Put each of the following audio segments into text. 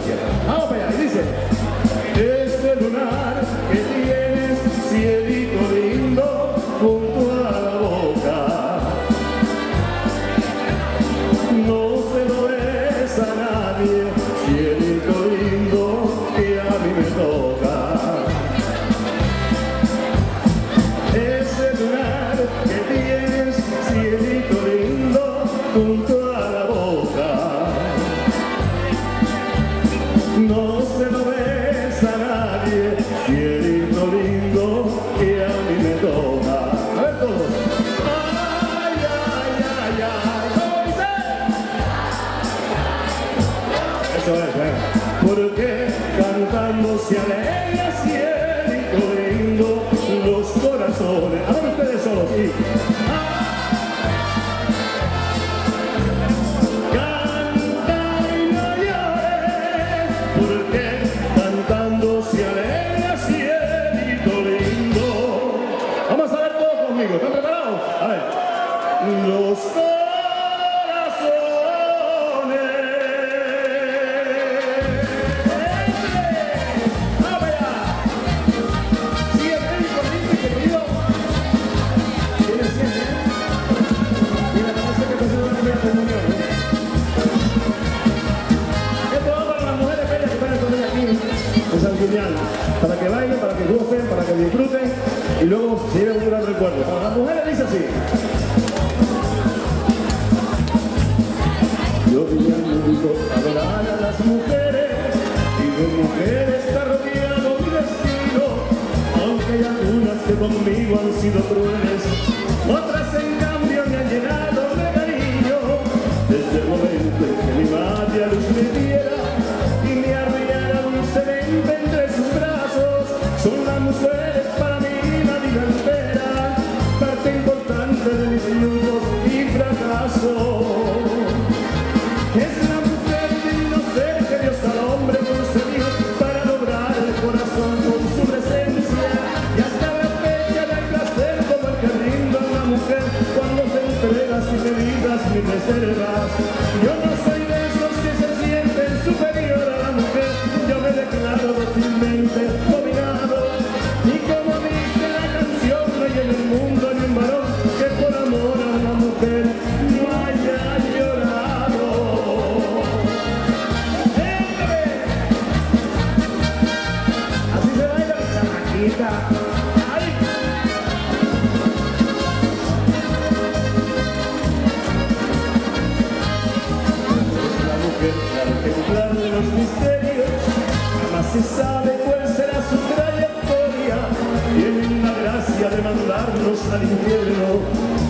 izquierda. Vamos para allá, y dice: ese lunar que tienes, cielito lindo, junto a la boca, no se lo des a nadie, cielito lindo, que a mí me toca. Ese lunar que tienes, cielito lindo, junto a la boca, no se lo des a nadie, cielito lindo, que a mí me toca. A ver todos. Ay, ay, ay, ay. ¿Cómo dice? Eso es, porque cantando se alegra, cielito lindo, los corazones. A ver ustedes solos, sí. ¿Están preparados? A ver. Los corazones. ¡Vamos allá! Sigue médico, limpio, querido. ¿Tiene 100, Mira, parece que está haciendo una primera comunión, Esto va para las mujeres bellas que están entonces aquí en San Julián. Para que bailen, para que gocen, para que disfruten y luego se lleven un gran recuerdo. Para las mujeres dice así: yo vine al mundo a adorar a las mujeres, y de mujeres está rodeado mi destino, aunque hay algunas que conmigo han sido crueles, otras en cambio me han llenado de cariño. Desde el momento en que mi madre a luz me diera y me arrullara dulcemente entre sus brazos, son las mujeres para mí la vida entera, parte importante de mis triunfos y fracasos. Es la mujer divino ser que Dios al hombre concedió para lograr el corazón con su presencia, y hasta la fecha no hay placer como el que brinda una mujer cuando se entrega sin medidas ni reservas. Yo no soy de esos que se sienten superior a la mujer, yo me declaro dócilmente dominado, y como dice la canción, no hay en el mundo ni un varón que por amor a una mujer no haya llorado. Así se baila mi chamaquita. ¡Ay! Es la mujer al ejemplar de los misterios, jamás se sabe cuál será su trayectoria, tienen la gracia de mandarnos al infierno,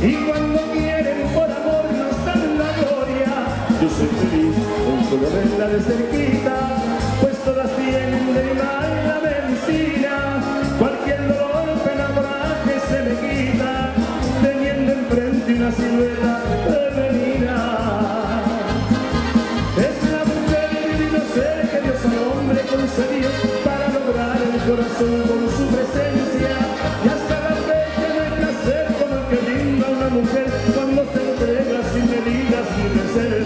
y cuando quieren por amor nos dan la gloria. Yo soy feliz con solo verla de cerquita, pues todas tienen de mi mal la medicina, cualquier dolor, pena, coraje se me quita, teniendo enfrente una silueta femenina. Es la mujer divino ser que Dios al hombre concedió para lograr el corazón con su presencia, y hasta la fecha no hay placer como el que brinda una mujer cuando se entrega sin medidas ni reservas.